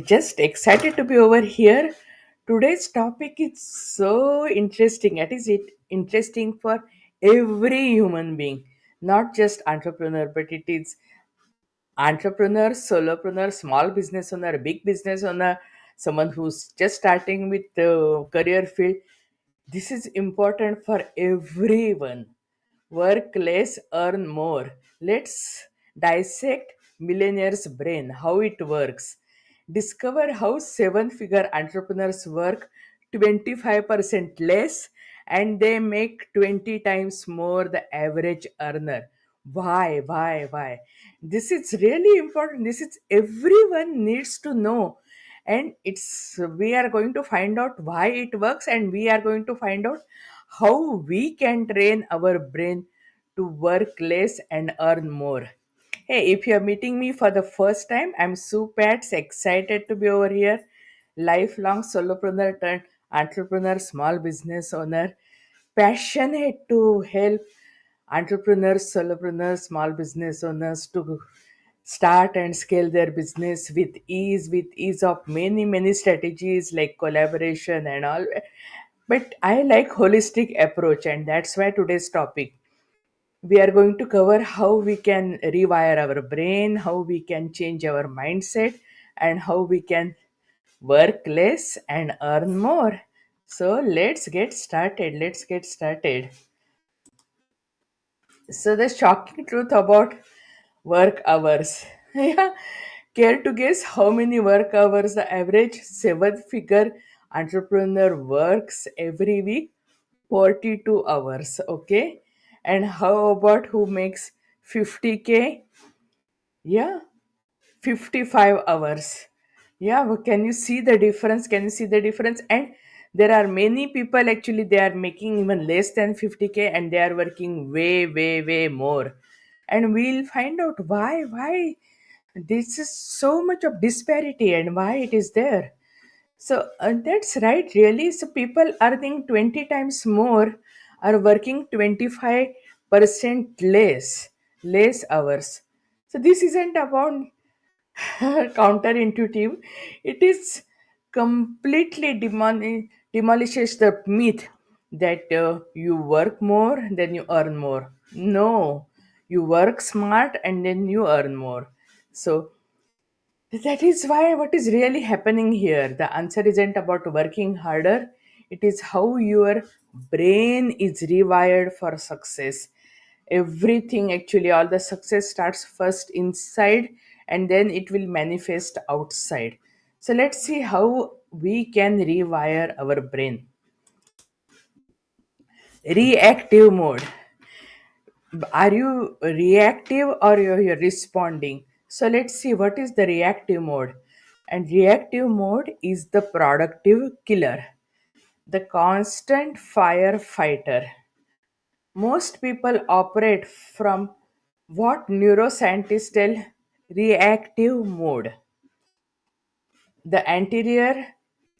Just excited to be over here. Today's topic is so interesting. It is interesting for every human being, not just entrepreneur, but it is entrepreneur, solopreneur, small business owner, big business owner, someone who's just starting with the career field. This is important for everyone. Work less, earn more. Let's dissect millionaire's brain, how it works. Discover how seven figure entrepreneurs work 25% less and they make 20 times more the average earner. Why? This is really important. This is everyone needs to know. And it's we are going to find out why it works, and we are going to find out how we can train our brain to work less and earn more. Hey, if you're meeting me for the first time, I'm super excited to be over here. Lifelong solopreneur turned entrepreneur, small business owner, passionate to help entrepreneurs, solopreneurs, small business owners to start and scale their business with ease of many strategies like collaboration and all. But I like holistic approach, and that's why today's topic we are going to cover how we can rewire our brain, how we can change our mindset, and how we can work less and earn more. So let's get started. Let's get started. So the shocking truth about work hours. Yeah. Care to guess how many work hours the average seven-figure entrepreneur works every week? 42 hours. Okay. And how about who makes 50K? Yeah, 55 hours. Yeah, well, can you see the difference? Can you see the difference? And there are many people actually they are making even less than 50K and they are working way more. And we'll find out why this is so much of disparity and why it is there. So that's right, really. So people earning 20 times more are working 25% less hours. So this isn't about counterintuitive. It is completely demolishes the myth that you work more, then you earn more. No, you work smart and then you earn more. So that is why what is really happening here. The answer isn't about working harder, it is how your brain is rewired for success. Everything actually, all the success starts first inside and then it will manifest outside. So let's see how we can rewire our brain. Reactive mode. Are you reactive or you're responding? So let's see what is the reactive mode. And reactive mode is the productive killer, the constant firefighter. Most people operate from what neuroscientists tell reactive mode. The anterior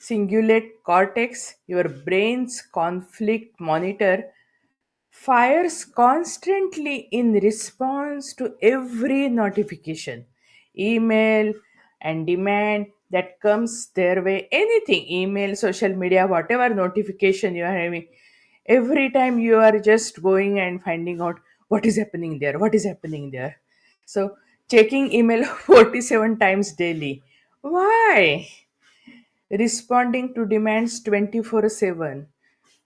cingulate cortex, your brain's conflict monitor, fires constantly in response to every notification, email, and demand that comes their way. Anything, email, social media, whatever notification you are having, every time you are just going and finding out what is happening there. So, checking email 47 times daily. Why? Responding to demands 24/7.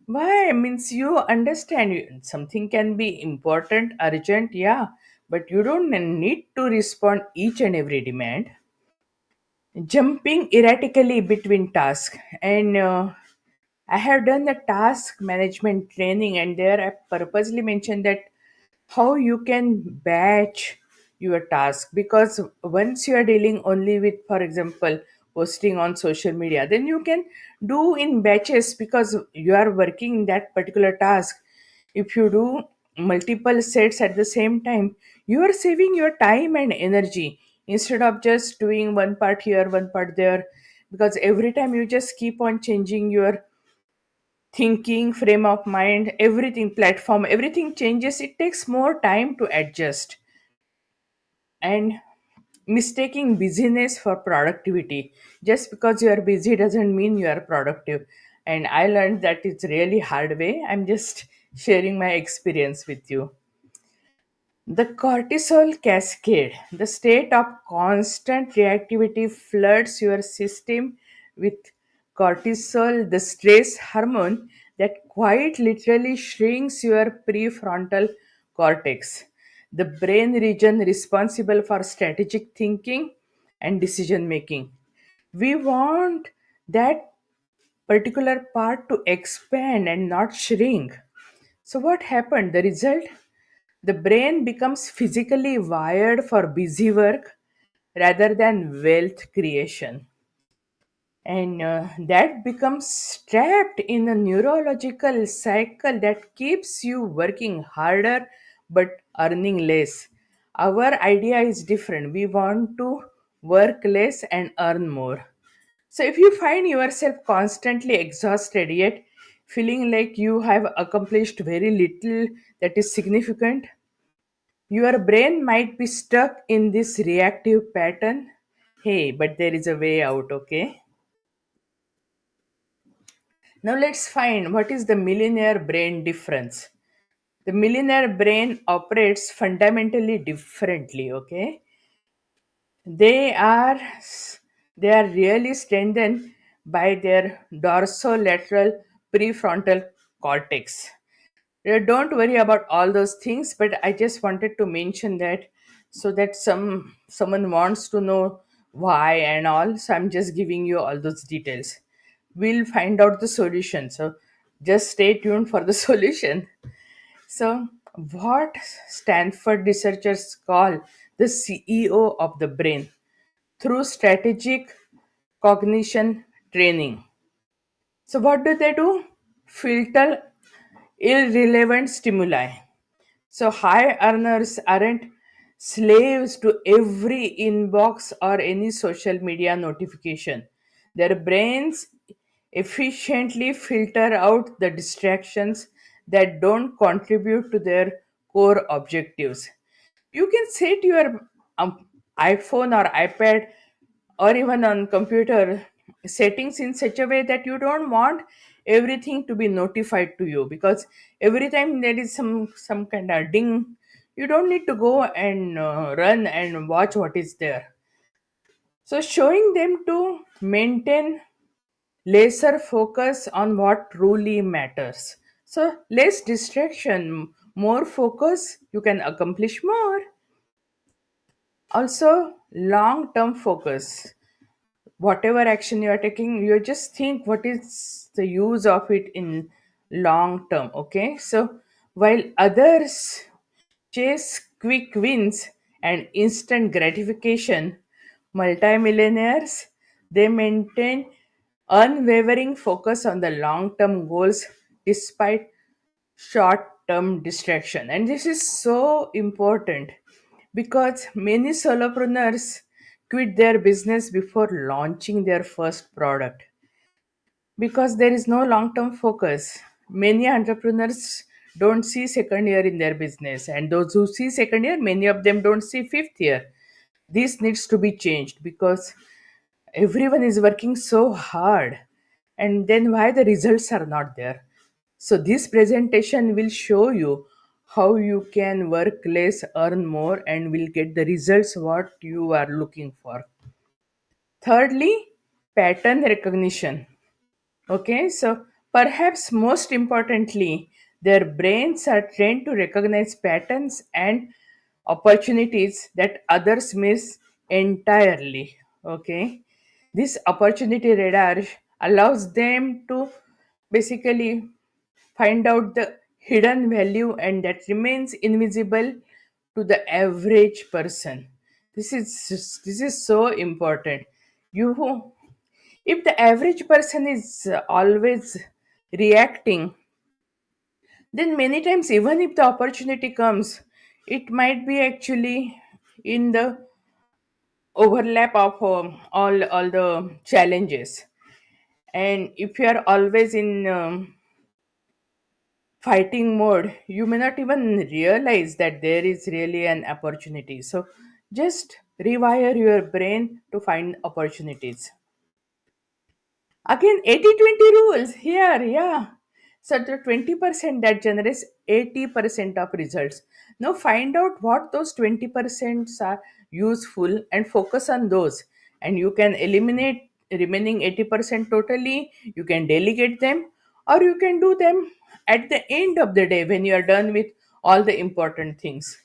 Why? Means you understand something can be important, urgent, yeah, but you don't need to respond each and every demand. Jumping erratically between tasks. And I have done the task management training, and there I purposely mentioned that how you can batch your task, because once you are dealing only with, for example, posting on social media, then you can do in batches because you are working in that particular task. If you do multiple sets at the same time, you are saving your time and energy instead of just doing one part here, one part there, because every time you just keep on changing your thinking, frame of mind, everything, platform, everything changes. It takes more time to adjust. And mistaking busyness for productivity. Just because you are busy doesn't mean you are productive. And I learned that it's really hard way. I'm just sharing my experience with you. The cortisol cascade, the state of constant reactivity, floods your system with cortisol, the stress hormone that quite literally shrinks your prefrontal cortex, the brain region responsible for strategic thinking and decision making. We want that particular part to expand and not shrink. So, what happened? The result? The brain becomes physically wired for busy work rather than wealth creation. And that becomes trapped in a neurological cycle that keeps you working harder but earning less. Our idea is different. We want to work less and earn more. So, if you find yourself constantly exhausted yet feeling like you have accomplished very little that is significant, your brain might be stuck in this reactive pattern. Hey, but there is a way out, okay? Now let's find what is the millionaire brain difference. The millionaire brain operates fundamentally differently, okay? They are they are really strengthened by their dorsolateral prefrontal cortex. Don't worry about all those things, but I just wanted to mention that so that someone wants to know why and all. So I'm just giving you all those details. We'll find out the solution. So just stay tuned for the solution. So what Stanford researchers call the CEO of the brain through strategic cognition training. So what do they do? Filter irrelevant stimuli. So high earners aren't slaves to every inbox or any social media notification. Their brains efficiently filter out the distractions that don't contribute to their core objectives. You can set your iPhone or iPad or even on computer settings in such a way that you don't want everything to be notified to you, because every time there is some kind of ding, you don't need to go and run and watch what is there. So showing them to maintain lesser focus on what truly matters. So less distraction, more focus, you can accomplish more. Also long term focus, whatever action you are taking, you just think what is the use of it in long term. Okay, so while others chase quick wins and instant gratification, multimillionaires, they maintain unwavering focus on the long term goals despite short term distraction. And this is so important because many solopreneurs quit their business before launching their first product because there is no long term focus. Many entrepreneurs don't see second year in their business, and those who see second year, many of them don't see fifth year. This needs to be changed because everyone is working so hard, and then why the results are not there. So this presentation will show you how you can work less, earn more, and will get the results what you are looking for. Thirdly, pattern recognition. Okay, so perhaps most importantly, their brains are trained to recognize patterns and opportunities that others miss entirely. Okay, this opportunity radar allows them to basically find out the hidden value and that remains invisible to the average person. This is so important. You If the average person is always reacting, then many times even if the opportunity comes, it might be actually in the overlap of all the challenges. And if you are always in fighting mode, you may not even realize that there is really an opportunity. So just rewire your brain to find opportunities. Again, 80-20 rules here, yeah. So the 20% that generates 80% of results. Now find out what those 20% are useful and focus on those. And you can eliminate remaining 80% totally, you can delegate them, or you can do them at the end of the day when you are done with all the important things.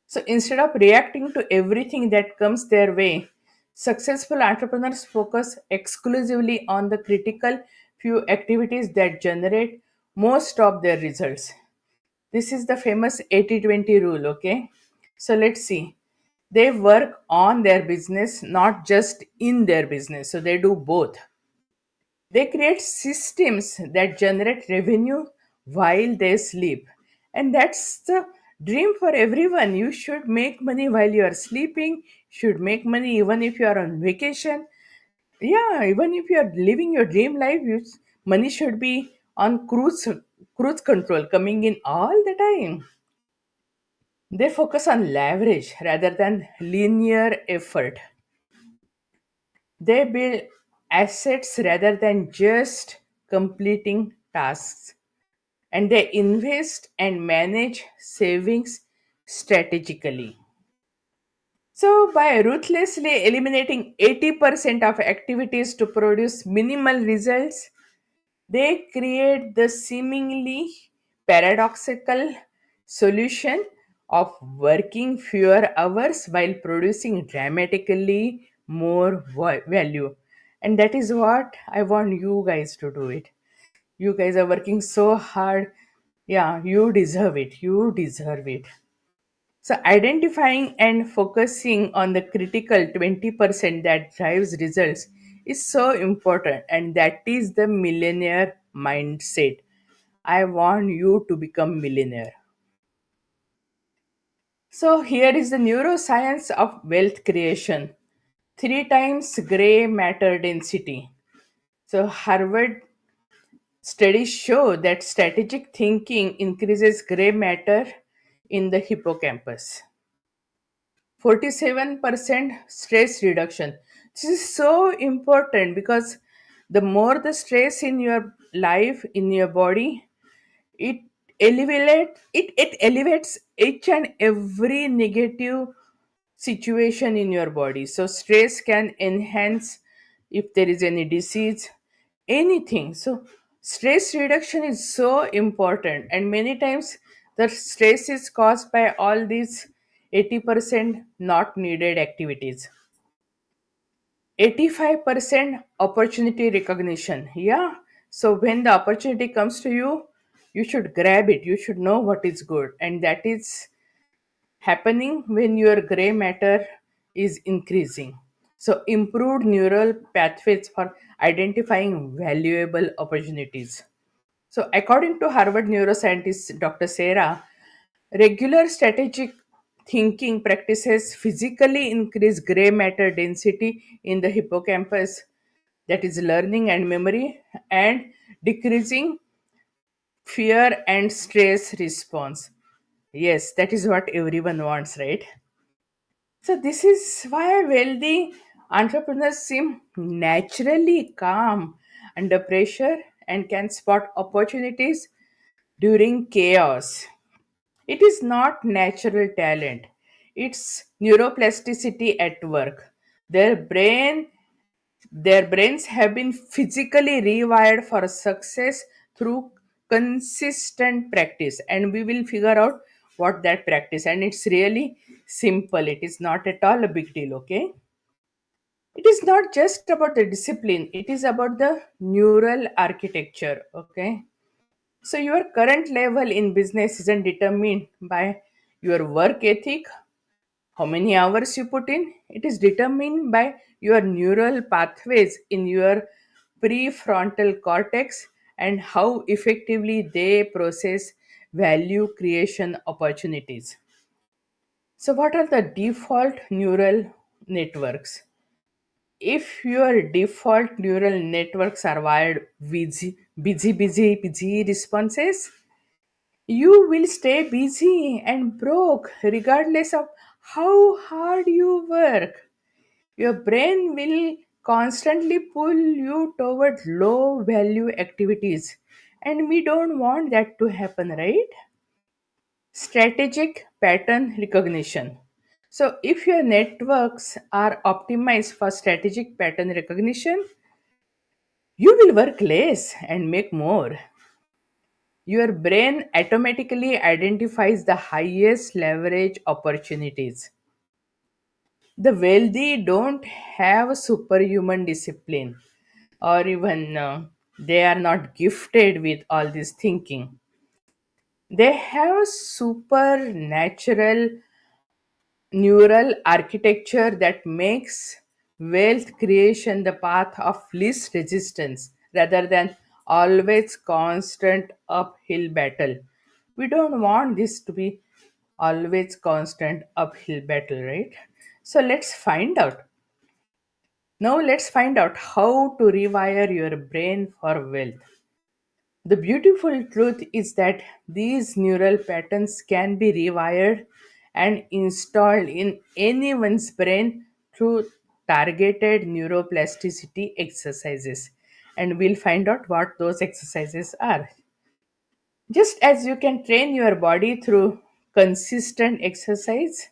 So instead of reacting to everything that comes their way, successful entrepreneurs focus exclusively on the critical few activities that generate most of their results. This is the famous 80-20 rule, okay? So let's see. They work on their business, not just in their business. So they do both. They create systems that generate revenue while they sleep. And that's the dream for everyone. You should make money while you are sleeping, should make money even if you are on vacation. Yeah, even if you are living your dream life, money should be on cruise control coming in all the time. They focus on leverage rather than linear effort. They build assets rather than just completing tasks. And they invest and manage savings strategically. So, by ruthlessly eliminating 80% of activities to produce minimal results, they create the seemingly paradoxical solution of working fewer hours while producing dramatically more value. And that is what I want you guys to do it. You guys are working so hard. Yeah, you deserve it. You deserve it. So, identifying and focusing on the critical 20% that drives results is so important, and that is the millionaire mindset. I want you to become millionaire. So, here is the neuroscience of wealth creation. Three times gray matter density. So, Harvard studies show that strategic thinking increases gray matter in the hippocampus. 47% stress reduction. This is so important because the more the stress in your life, in your body, it it elevates each and every negative situation in your body. So stress can enhance if there is any disease, anything. So stress reduction is so important, and many times the stress is caused by all these 80% not needed activities. 85% opportunity recognition. Yeah. So when the opportunity comes to you, you should grab it. You should know what is good. And that is happening when your gray matter is increasing. So improved neural pathways for identifying valuable opportunities. So according to Harvard neuroscientist Dr. Sarah, regular strategic thinking practices physically increase gray matter density in the hippocampus, that is learning and memory, and decreasing fear and stress response. Yes, that is what everyone wants, right? So this is why wealthy entrepreneurs seem naturally calm under pressure and can spot opportunities during chaos. It is not natural talent, it's neuroplasticity at work. Their brain their brains have been physically rewired for success through consistent practice, and we will figure out what that practice, and it's really simple. It is not at all a big deal, okay? It is not just about the discipline, it is about the neural architecture, okay? So, your current level in business isn't determined by your work ethic, how many hours you put in. It is determined by your neural pathways in your prefrontal cortex and how effectively they process value creation opportunities. So, what are the default neural networks? If your default neural networks are wired busy responses, you will stay busy and broke regardless of how hard you work, your brain will constantly pull you toward low value activities. And we don't want that to happen, right? Strategic pattern recognition. So, if your networks are optimized for strategic pattern recognition, you will work less and make more. Your brain automatically identifies the highest leverage opportunities. The wealthy don't have superhuman discipline, or even they are not gifted with all this thinking. They have supernatural neural architecture that makes wealth creation the path of least resistance rather than always constant uphill battle. We don't want this to be always constant uphill battle, right? So let's find out how to rewire your brain for wealth. The beautiful truth is that these neural patterns can be rewired and installed in anyone's brain through targeted neuroplasticity exercises. And we'll find out what those exercises are. Just as you can train your body through consistent exercise,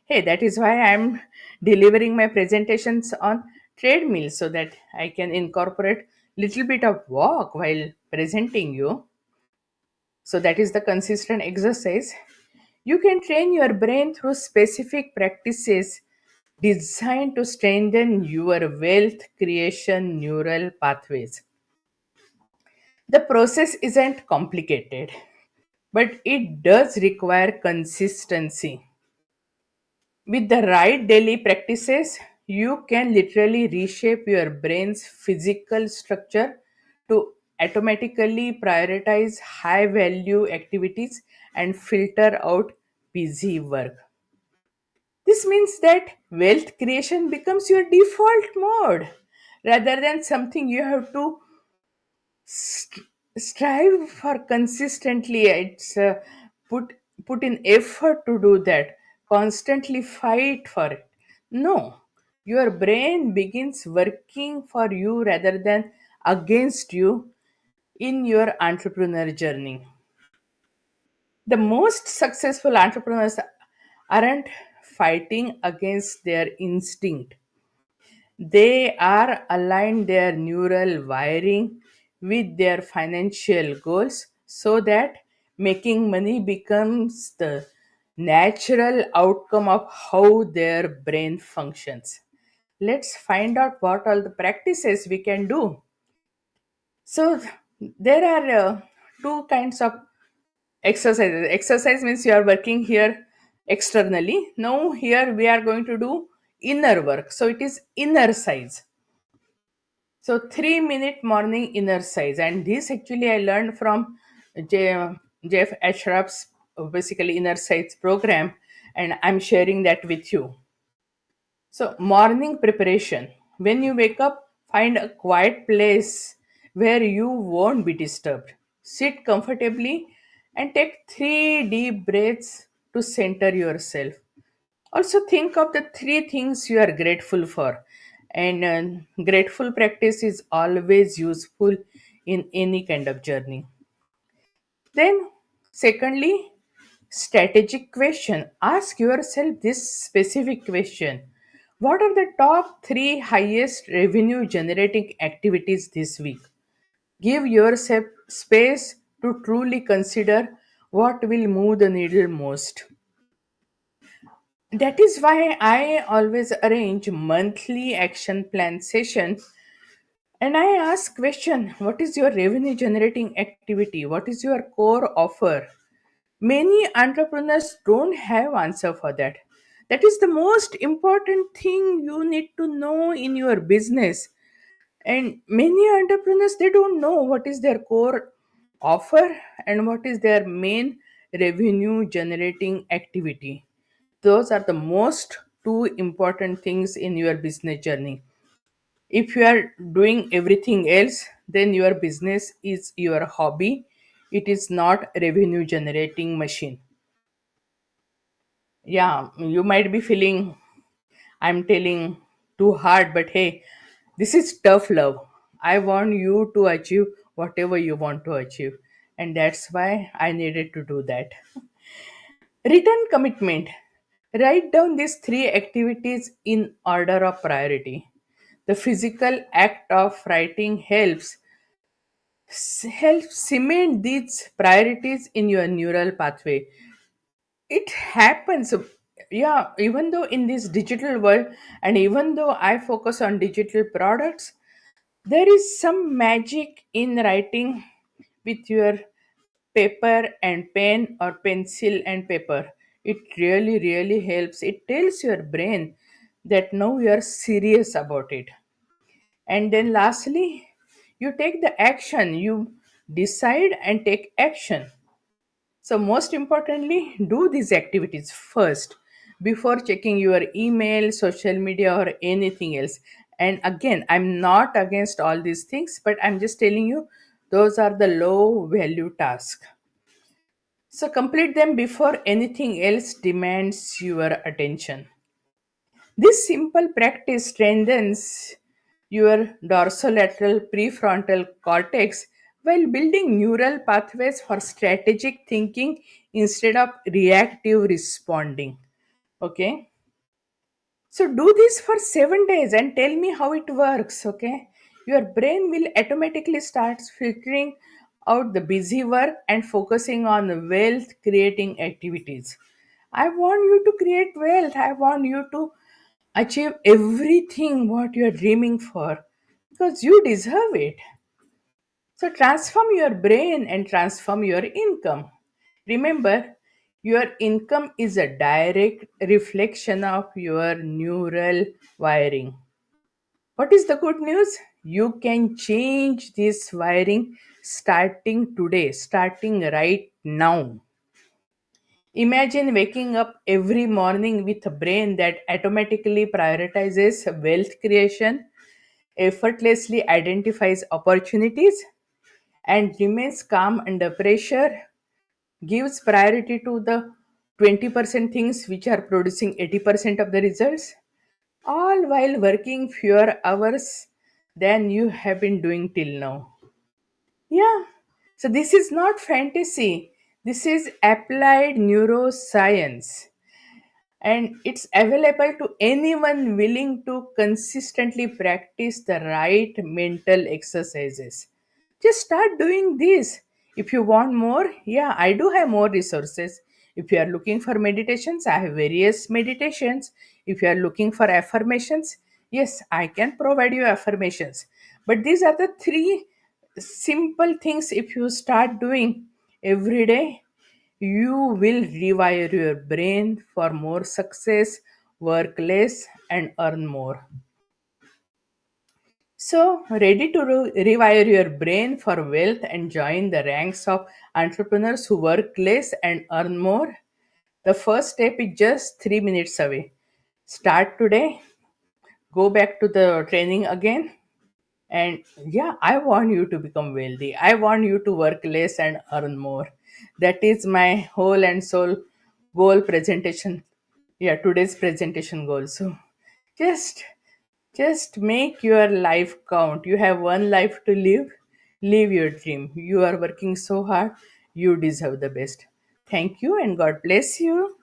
hey, that is why I'm delivering my presentations on treadmill so that I can incorporate little bit of walk while presenting you. So that is the consistent exercise. You can train your brain through specific practices designed to strengthen your wealth creation neural pathways. The process isn't complicated, but it does require consistency. With the right daily practices, you can literally reshape your brain's physical structure to automatically prioritize high value activities and filter out busy work. This means that wealth creation becomes your default mode rather than something you have to st- strive for consistently. It's put put in effort to do that, constantly fight for it. No, your brain begins working for you rather than against you in your entrepreneur journey. The most successful entrepreneurs aren't fighting against their instinct. They are aligned their neural wiring with their financial goals so that making money becomes the natural outcome of how their brain functions. Let's find out what all the practices we can do. So, there are two kinds of exercises. Exercise means you are working here externally. Now, here we are going to do inner work. So, it is inner size. So 3 minute morning inner size, and this actually I learned from Jeff Ashraf's basically inner size program, and I'm sharing that with you. So morning preparation. When you wake up, find a quiet place where you won't be disturbed. Sit comfortably and take 3 deep breaths to center yourself. Also, think of the 3 things you are grateful for. And grateful practice is always useful in any kind of journey. Then, secondly, strategic question. Ask yourself this specific question: what are the top 3 highest revenue generating activities this week? Give yourself space to truly consider what will move the needle most. That is why I always arrange monthly action plan sessions, and I ask question: what is your revenue generating activity? What is your core offer? Many entrepreneurs don't have answer for that. That is the most important thing you need to know in your business. And many entrepreneurs, they don't know what is their core offer and what is their main revenue generating activity. Those are the most two important things in your business journey. If you are doing everything else, then your business is your hobby. It is not revenue generating machine. Yeah, you might be feeling I'm telling too hard, but hey, this is tough love. I want you to achieve whatever you want to achieve, and that's why I needed to do that. Written commitment. Write down these three activities in order of priority. The physical act of writing helps cement these priorities in your neural pathway. It happens, yeah, even though in this digital world, and even though I focus on digital products, there is some magic in writing with your paper and pen, or pencil and paper. It really really helps. It tells your brain that now you are serious about it. And then lastly, you take the action. You decide and take action. So, most importantly, do these activities first before checking your email, social media, or anything else. And again, I'm not against all these things, but I'm just telling you those are the low value tasks. So, complete them before anything else demands your attention. This simple practice strengthens your dorsolateral prefrontal cortex while building neural pathways for strategic thinking instead of reactive responding. Okay, so do this for 7 days and tell me how it works. Okay, your brain will automatically start filtering out the busy work and focusing on the wealth creating activities. I want you to create wealth. I want you to achieve everything what you are dreaming for, because you deserve it. So transform your brain and transform your income. Remember, your income is a direct reflection of your neural wiring. What is the good news? You can change this wiring starting today, starting right now. Imagine waking up every morning with a brain that automatically prioritizes wealth creation, effortlessly identifies opportunities, and remains calm under pressure, gives priority to the 20% things which are producing 80% of the results, all while working fewer hours than you have been doing till now. Yeah. So this is not fantasy. This is applied neuroscience, and it's available to anyone willing to consistently practice the right mental exercises. Just start doing this. If you want more, yeah, I do have more resources. If you are looking for meditations, I have various meditations. If you are looking for affirmations, yes, I can provide you affirmations. But these are the three simple things. If you start doing every day, you will rewire your brain for more success, work less, and earn more. So, ready to rewire your brain for wealth and join the ranks of entrepreneurs who work less and earn more? The first step is just 3 minutes away. Start today, go back to the training again, and yeah, I want you to become wealthy. I want you to work less and earn more. That is my whole and soul goal presentation. Yeah, today's presentation goal. So just just make your life count. You have one life to live. Live your dream. You are working so hard. You deserve the best. Thank you and God bless you.